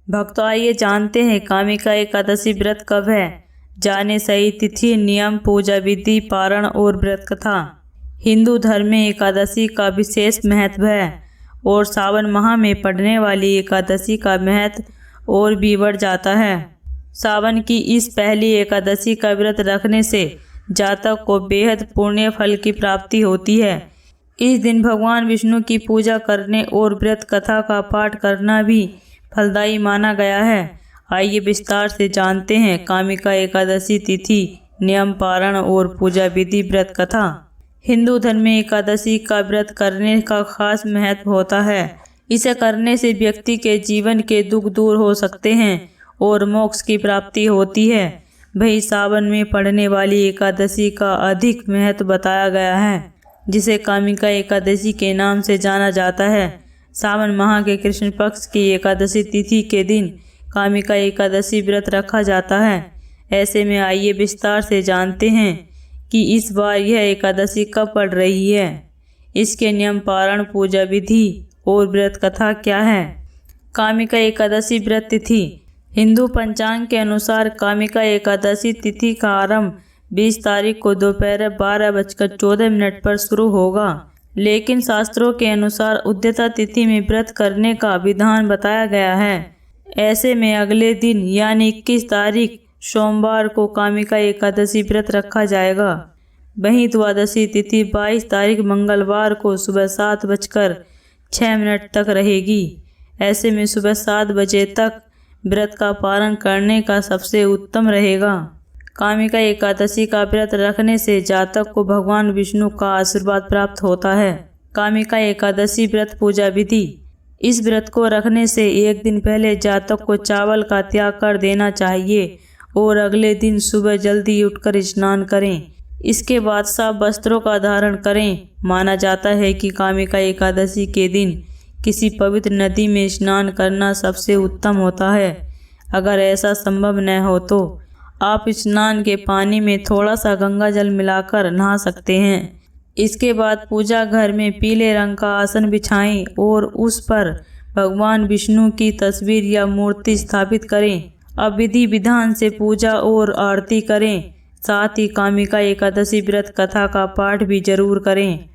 भक्तों आइए जानते हैं कामिका एकादशी व्रत कब है। जाने सही तिथि, नियम, पूजा विधि, पारण और व्रत कथा। हिंदू धर्म में एकादशी का विशेष महत्व है और सावन माह में पड़ने वाली एकादशी का महत्व और भी बढ़ जाता है। सावन की इस पहली एकादशी का व्रत रखने से जातक को बेहद पुण्य फल की प्राप्ति होती है। इस दिन भगवान विष्णु की पूजा करने और व्रत कथा का पाठ करना भी फलदायी माना गया है। आइए विस्तार से जानते हैं कामिका एकादशी तिथि, नियम, पारण और पूजा विधि, व्रत कथा। हिंदू धर्म में एकादशी का व्रत करने का खास महत्व होता है। इसे करने से व्यक्ति के जीवन के दुख दूर हो सकते हैं और मोक्ष की प्राप्ति होती है। वही सावन में पड़ने वाली एकादशी का अधिक महत्व बताया गया है, जिसे कामिका एकादशी के नाम से जाना जाता है। सावन माह के कृष्ण पक्ष की एकादशी तिथि के दिन कामिका एकादशी व्रत रखा जाता है। ऐसे में आइए विस्तार से जानते हैं कि इस बार यह एकादशी कब पड़ रही है, इसके नियम, पारण, पूजा विधि और व्रत कथा क्या है। कामिका एकादशी व्रत तिथि। हिंदू पंचांग के अनुसार कामिका एकादशी तिथि का आरंभ 20 तारीख को दोपहर 12:14 पर शुरू होगा, लेकिन शास्त्रों के अनुसार उद्यता तिथि में व्रत करने का विधान बताया गया है। ऐसे में अगले दिन यानी 21 तारीख सोमवार को कामिका एकादशी व्रत रखा जाएगा। वहीं द्वादशी तिथि 22 तारीख मंगलवार को सुबह 7:06 तक रहेगी। ऐसे में सुबह 7 बजे तक व्रत का पारण करने का सबसे उत्तम रहेगा। कामिका एकादशी का व्रत रखने से जातक को भगवान विष्णु का आशीर्वाद प्राप्त होता है। कामिका एकादशी व्रत पूजा विधि। इस व्रत को रखने से एक दिन पहले जातक को चावल का त्याग कर देना चाहिए और अगले दिन सुबह जल्दी उठकर स्नान करें। इसके बाद साफ वस्त्रों का धारण करें। माना जाता है कि कामिका एकादशी के दिन किसी पवित्र नदी में स्नान करना सबसे उत्तम होता है। अगर ऐसा संभव न हो तो आप स्नान के पानी में थोड़ा सा गंगा जल मिलाकर नहा सकते हैं। इसके बाद पूजा घर में पीले रंग का आसन बिछाएं और उस पर भगवान विष्णु की तस्वीर या मूर्ति स्थापित करें। अब विधि विधान से पूजा और आरती करें। साथ ही कामिका एकादशी व्रत कथा का पाठ भी जरूर करें।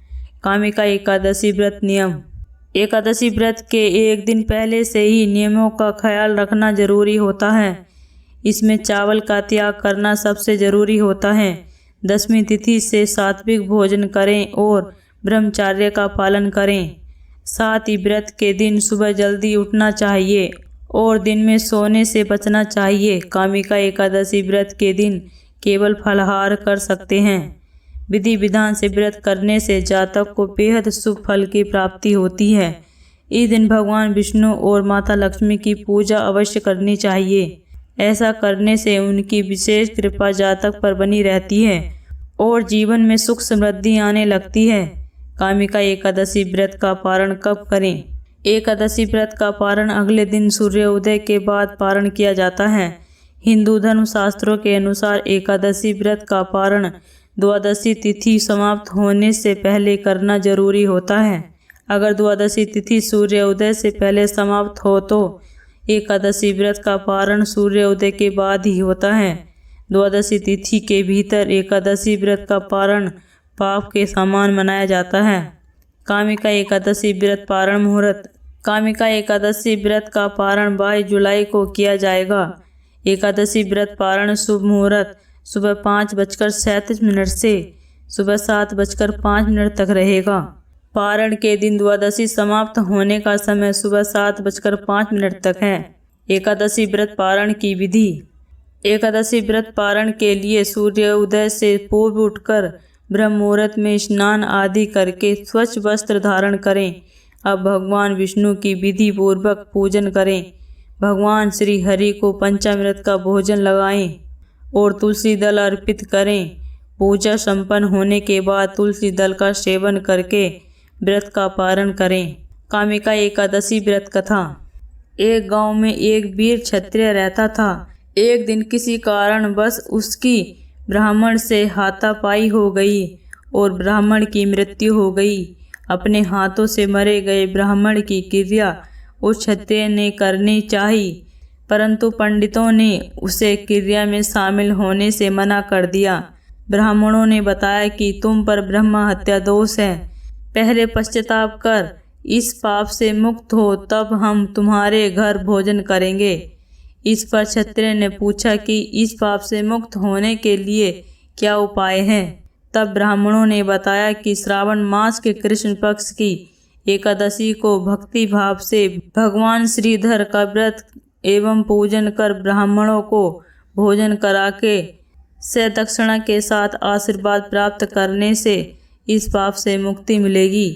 कामिका एकादशी व्रत नियम। एकादशी व्रत के एक दिन पहले से ही नियमों का ख्याल रखना जरूरी होता है। इसमें चावल का त्याग करना सबसे जरूरी होता है। दसवीं तिथि से सात्विक भोजन करें और ब्रह्मचर्य का पालन करें। साथ ही व्रत के दिन सुबह जल्दी उठना चाहिए और दिन में सोने से बचना चाहिए। कामिका एकादशी व्रत के दिन केवल फलाहार कर सकते हैं। विधि विधान से व्रत करने से जातक को बेहद शुभ फल की प्राप्ति होती है। इस दिन भगवान विष्णु और माता लक्ष्मी की पूजा अवश्य करनी चाहिए। ऐसा करने से उनकी विशेष कृपा जातक पर बनी रहती है और जीवन में सुख समृद्धि आने लगती है। कामिका एकादशी व्रत का पारण कब करें? एकादशी व्रत का पारण अगले दिन सूर्योदय के बाद पारण किया जाता है। हिंदू धर्म शास्त्रों के अनुसार एकादशी व्रत का पारण द्वादशी तिथि समाप्त होने से पहले करना जरूरी होता है। अगर द्वादशी तिथि सूर्योदय से पहले समाप्त हो तो एकादशी व्रत का पारण सूर्योदय के बाद ही होता है। द्वादशी तिथि के भीतर एकादशी व्रत का पारण पाप के समान मनाया जाता है। कामिका एकादशी व्रत पारण मुहूर्त। कामिका एकादशी व्रत का पारण 22 जुलाई को किया जाएगा। एकादशी व्रत पारण शुभ मुहूर्त सुबह 5:37 से सुबह 7:05 तक रहेगा। पारण के दिन द्वादशी समाप्त होने का समय सुबह 7:05 तक है। एकादशी व्रत पारण की विधि। एकादशी व्रत पारण के लिए सूर्योदय से पूर्व उठकर ब्रह्म मुहूर्त में स्नान आदि करके स्वच्छ वस्त्र धारण करें। अब भगवान विष्णु की विधि पूर्वक पूजन करें। भगवान श्री हरि को पंचामृत का भोजन लगाएं और तुलसी दल अर्पित करें। पूजा संपन्न होने के बाद तुलसी दल का सेवन करके व्रत का पारण करें। कामिका एकादशी व्रत कथा। एक गांव में एक वीर क्षत्रिय रहता था। एक दिन किसी कारणवश उसकी ब्राह्मण से हाथापाई हो गई और ब्राह्मण की मृत्यु हो गई। अपने हाथों से मरे गए ब्राह्मण की क्रिया उस क्षत्रिय ने करनी चाहिए। परंतु पंडितों ने उसे क्रिया में शामिल होने से मना कर दिया। ब्राह्मणों ने बताया कि तुम पर ब्रह्म हत्या दोष है, पहले पश्चाताप कर इस पाप से मुक्त हो, तब हम तुम्हारे घर भोजन करेंगे। इस पर क्षत्रिय ने पूछा कि इस पाप से मुक्त होने के लिए क्या उपाय है। तब ब्राह्मणों ने बताया कि श्रावण मास के कृष्ण पक्ष की एकादशी को भक्ति भाव से भगवान श्रीधर का व्रत एवं पूजन कर ब्राह्मणों को भोजन करा के दक्षिणा के साथ आशीर्वाद प्राप्त करने से इस पाप से मुक्ति मिलेगी।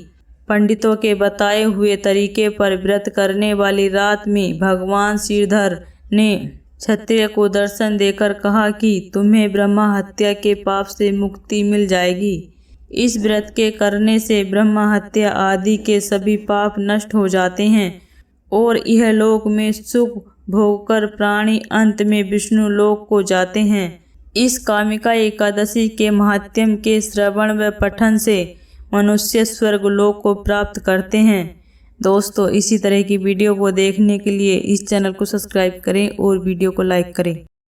पंडितों के बताए हुए तरीके पर व्रत करने वाली रात में भगवान श्रीधर ने क्षत्रिय को दर्शन देकर कहा कि तुम्हें ब्रह्म हत्या के पाप से मुक्ति मिल जाएगी। इस व्रत के करने से ब्रह्म हत्या आदि के सभी पाप नष्ट हो जाते हैं और यह लोक में सुख भोगकर प्राणी अंत में विष्णु लोक को जाते हैं। इस कामिका एकादशी के महात्म्य के श्रवण व पठन से मनुष्य स्वर्ग लोक को प्राप्त करते हैं। दोस्तों, इसी तरह की वीडियो को देखने के लिए इस चैनल को सब्सक्राइब करें और वीडियो को लाइक करें।